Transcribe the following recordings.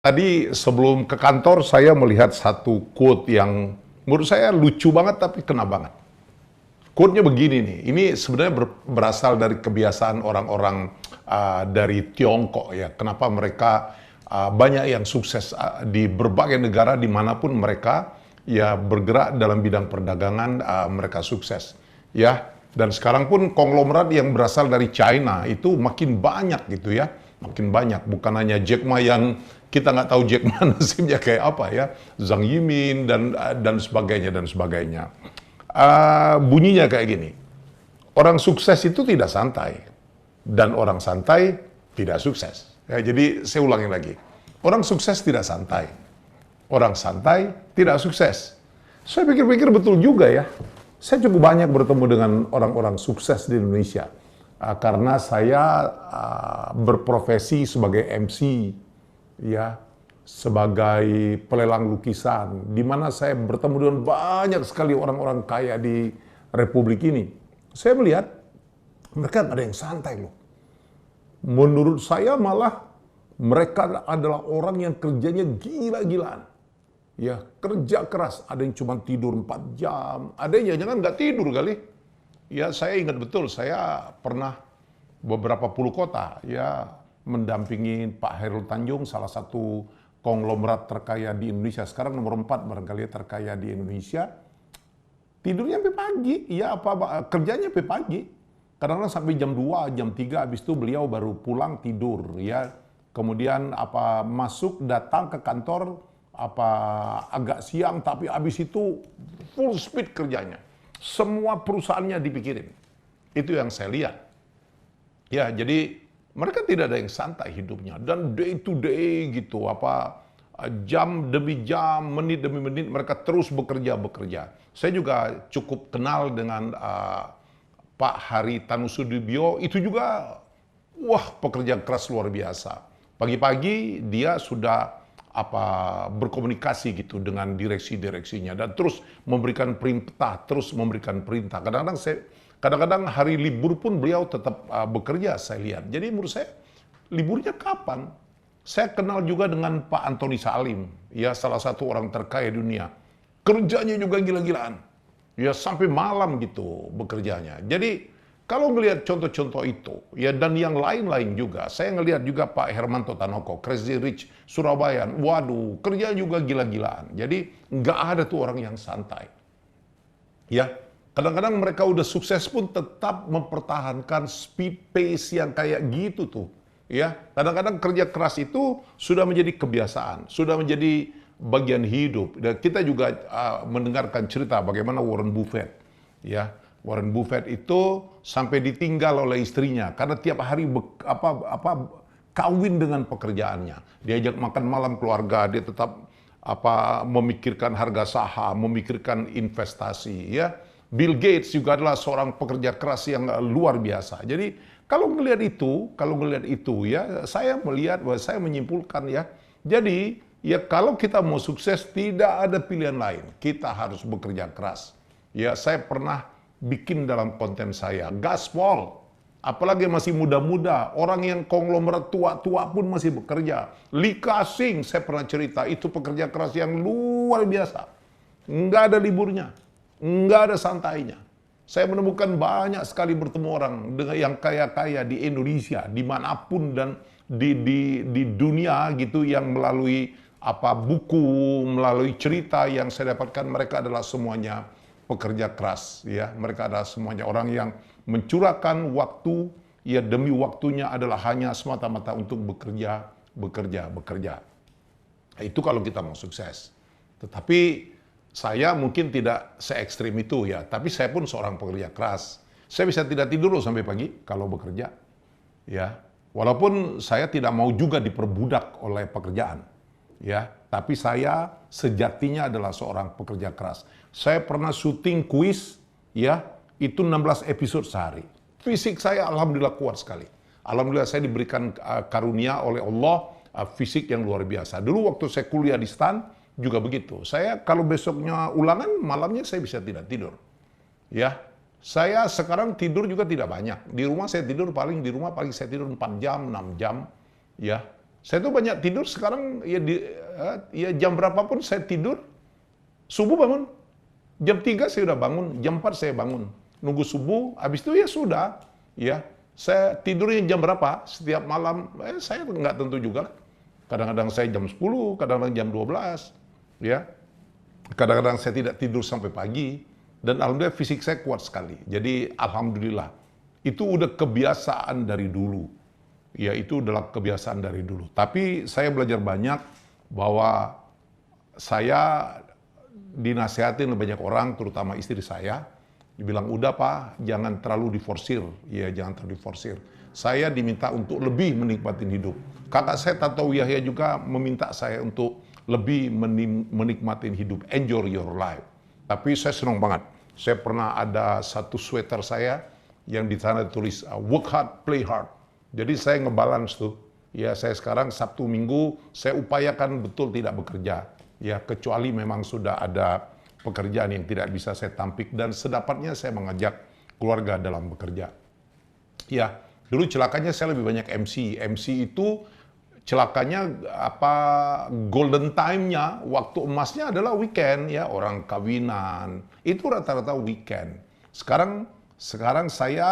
Tadi sebelum ke kantor saya melihat satu quote yang menurut saya lucu banget tapi kena banget. Quote-nya begini nih, ini sebenarnya berasal dari kebiasaan orang-orang dari Tiongkok ya. Kenapa mereka banyak yang sukses di berbagai negara dimanapun mereka ya bergerak dalam bidang perdagangan, mereka sukses ya. Dan sekarang pun konglomerat yang berasal dari China itu makin banyak gitu ya, makin banyak. Bukan hanya Jack Ma yang kita nggak tahu Jack Ma nasibnya kayak apa ya, Zhang Yimin dan sebagainya dan sebagainya. Bunyinya kayak gini, orang sukses itu tidak santai, dan orang santai tidak sukses. Ya, jadi saya ulangi lagi, orang sukses tidak santai, orang santai tidak sukses. Saya pikir-pikir betul juga ya. Saya cukup banyak bertemu dengan orang-orang sukses di Indonesia, karena saya berprofesi sebagai MC, ya, sebagai pelelang lukisan, di mana saya bertemu dengan banyak sekali orang-orang kaya di Republik ini. Saya melihat mereka ada yang santai loh. Menurut saya malah mereka adalah orang yang kerjanya gila-gilaan. Ya, kerja keras. Ada yang cuma tidur 4 jam, ada yang jangan nggak tidur kali. Ya, saya ingat betul, saya pernah beberapa puluh kota, ya, mendampingi Pak Hairul Tanjung, salah satu konglomerat terkaya di Indonesia. Sekarang nomor 4 barangkali terkaya di Indonesia. Tidurnya sampai pagi, ya kerjanya sampai pagi. Kadang-kadang sampai jam 2, jam 3, habis itu beliau baru pulang tidur, ya. Kemudian masuk datang ke kantor agak siang, tapi habis itu full speed kerjanya. Semua perusahaannya dipikirin. Itu yang saya lihat. Ya, jadi mereka tidak ada yang santai hidupnya, dan day to day gitu, jam demi jam, menit demi menit mereka terus bekerja. Saya juga cukup kenal dengan Pak Hari Tanusudibio, itu juga wah, pekerja keras luar biasa. Pagi-pagi dia sudah berkomunikasi gitu dengan direksi-direksinya dan terus memberikan perintah, terus memberikan perintah. Kadang-kadang hari libur pun beliau tetap bekerja, saya lihat. Jadi menurut saya, liburnya kapan? Saya kenal juga dengan Pak Antoni Salim, ya, salah satu orang terkaya di dunia. Kerjanya juga gila-gilaan. Ya, sampai malam gitu bekerjanya. Jadi kalau ngelihat contoh-contoh itu, ya, dan yang lain-lain juga, saya ngelihat juga Pak Hermanto Tanoko, Crazy Rich Surabaya, waduh, kerja juga gila-gilaan. Jadi nggak ada tuh orang yang santai. Ya, kadang-kadang mereka udah sukses pun tetap mempertahankan speed pace yang kayak gitu tuh. Ya, kadang-kadang kerja keras itu sudah menjadi kebiasaan, sudah menjadi bagian hidup. Dan kita juga mendengarkan cerita bagaimana Warren Buffett, ya. Warren Buffett itu sampai ditinggal oleh istrinya karena tiap hari kawin dengan pekerjaannya. Diajak makan malam keluarga, dia tetap memikirkan harga saham, memikirkan investasi, ya. Bill Gates juga adalah seorang pekerja keras yang luar biasa. Jadi kalau ngelihat itu, ya, saya melihat bahwa saya menyimpulkan, ya. Jadi ya, kalau kita mau sukses tidak ada pilihan lain. Kita harus bekerja keras. Ya, saya pernah bikin dalam konten saya, gaspol. Apalagi masih muda-muda, orang yang konglomerat tua-tua pun masih bekerja. Lee Ka-shing, saya pernah cerita, itu pekerja keras yang luar biasa. Nggak ada liburnya, nggak ada santainya. Saya menemukan banyak sekali bertemu orang dengan yang kaya-kaya di Indonesia, dimanapun dan di dunia gitu, yang melalui buku, melalui cerita yang saya dapatkan, mereka adalah semuanya pekerja keras, ya. Mereka adalah semuanya orang yang mencurahkan waktu, ya, demi waktunya adalah hanya semata-mata untuk bekerja. Nah, itu kalau kita mau sukses. Tetapi saya mungkin tidak se-ekstrim itu, ya, tapi saya pun seorang pekerja keras. Saya bisa tidak tidur loh sampai pagi kalau bekerja, ya. Walaupun saya tidak mau juga diperbudak oleh pekerjaan, ya, tapi saya sejatinya adalah seorang pekerja keras. Saya pernah syuting kuis, ya, itu 16 episode sehari. Fisik saya alhamdulillah kuat sekali. Alhamdulillah saya diberikan karunia oleh Allah fisik yang luar biasa. Dulu waktu saya kuliah di STAN juga begitu. Saya kalau besoknya ulangan, malamnya saya bisa tidak tidur. Ya, saya sekarang tidur juga tidak banyak. Di rumah saya tidur paling saya tidur 4 jam, 6 jam, ya. Saya tuh banyak tidur sekarang ya ya jam berapapun saya tidur, subuh bangun. Jam 3 saya udah bangun, jam 4 saya bangun. Nunggu subuh, habis itu ya sudah. Ya, saya tidurnya jam berapa setiap malam, saya nggak tentu juga. Kadang-kadang saya jam 10, kadang-kadang jam 12. Ya, kadang-kadang saya tidak tidur sampai pagi. Dan alhamdulillah fisik saya kuat sekali. Jadi alhamdulillah, itu udah kebiasaan dari dulu. Ya, itu adalah kebiasaan dari dulu. Tapi saya belajar banyak bahwa saya dinasehatin oleh banyak orang, terutama istri saya. Dibilang, udah Pak, jangan terlalu diforsir. Ya, jangan terlalu diforsir. Saya diminta untuk lebih menikmati hidup. Kakak saya, Tato Yahya, juga meminta saya untuk lebih menikmati hidup. Enjoy your life. Tapi saya senang banget. Saya pernah ada satu sweater saya yang di sana tulis, work hard, play hard. Jadi saya ngebalance tuh. Ya, saya sekarang Sabtu Minggu saya upayakan betul tidak bekerja. Ya, kecuali memang sudah ada pekerjaan yang tidak bisa saya tampik dan sedapatnya saya mengajak keluarga dalam bekerja. Ya, dulu celakanya saya lebih banyak MC. MC itu celakanya golden time-nya, waktu emasnya adalah weekend ya, orang kawinan. Itu rata-rata weekend. Sekarang saya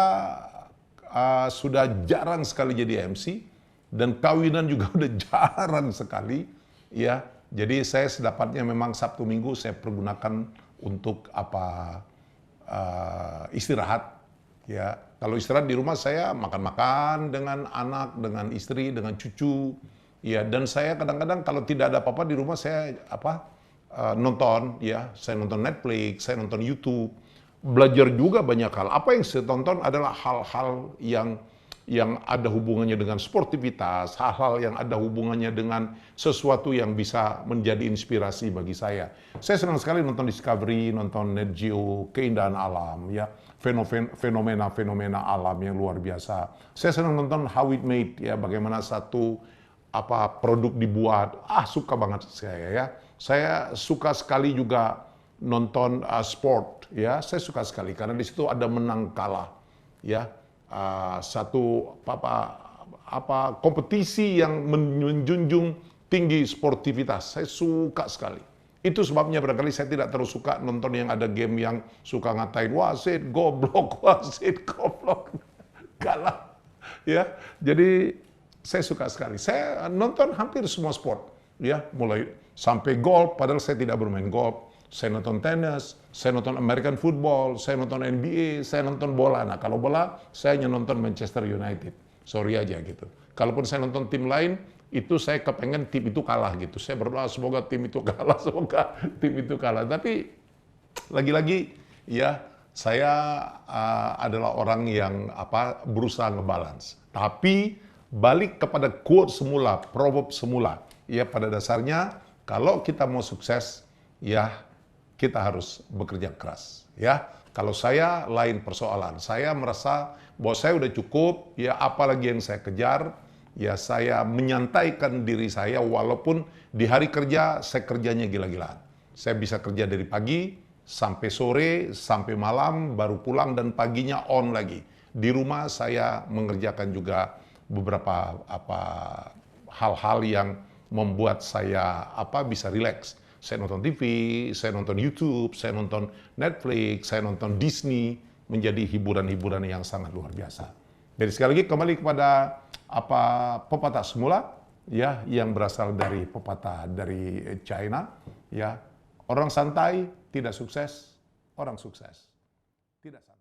sudah jarang sekali jadi MC dan kawinan juga udah jarang sekali ya. Jadi saya sedapatnya memang Sabtu Minggu saya pergunakan untuk istirahat ya. Kalau istirahat di rumah saya makan-makan dengan anak, dengan istri, dengan cucu ya. Dan saya kadang-kadang kalau tidak ada apa-apa di rumah saya nonton ya. Saya nonton Netflix, saya nonton YouTube. Belajar juga banyak hal. Apa yang saya tonton adalah hal-hal yang ada hubungannya dengan sportivitas, hal-hal yang ada hubungannya dengan sesuatu yang bisa menjadi inspirasi bagi saya. Saya senang sekali nonton Discovery, nonton Net Geo, keindahan alam, ya, fenomena-fenomena alam yang luar biasa. Saya senang nonton How It Made, ya, bagaimana satu produk dibuat. Suka banget saya, ya. Saya suka sekali juga nonton sport, ya, saya suka sekali karena di situ ada menang kalah, ya, satu kompetisi yang menjunjung tinggi sportivitas, saya suka sekali. Itu sebabnya barangkali saya tidak terlalu suka nonton yang ada game yang suka ngatain wasit goblok, kalah, ya. Jadi saya suka sekali. Saya nonton hampir semua sport, ya, mulai sampai golf, padahal saya tidak bermain golf. Saya nonton tenis, saya nonton American football, saya nonton NBA, saya nonton bola. Nah, kalau bola, saya hanya nonton Manchester United. Sorry aja gitu. Kalaupun saya nonton tim lain, itu saya kepengen tim itu kalah gitu. Saya berdoa semoga tim itu kalah, semoga tim itu kalah. Tapi lagi-lagi, ya, saya adalah orang yang berusaha ngebalance. Tapi balik kepada quote semula, proverb semula. Ya, pada dasarnya, kalau kita mau sukses, ya, kita harus bekerja keras, ya. Kalau saya lain persoalan, saya merasa bahwa saya udah cukup, ya, apalagi yang saya kejar, ya, saya menyantaikan diri saya walaupun di hari kerja saya kerjanya gila-gilaan. Saya bisa kerja dari pagi sampai sore, sampai malam, baru pulang dan paginya on lagi. Di rumah saya mengerjakan juga beberapa hal-hal yang membuat saya bisa rileks. Saya nonton TV, saya nonton YouTube, saya nonton Netflix, saya nonton Disney, menjadi hiburan-hiburan yang sangat luar biasa. Jadi sekali lagi kembali kepada pepatah semula, ya, yang berasal dari pepatah dari China, ya. Orang santai tidak sukses, orang sukses tidak santai.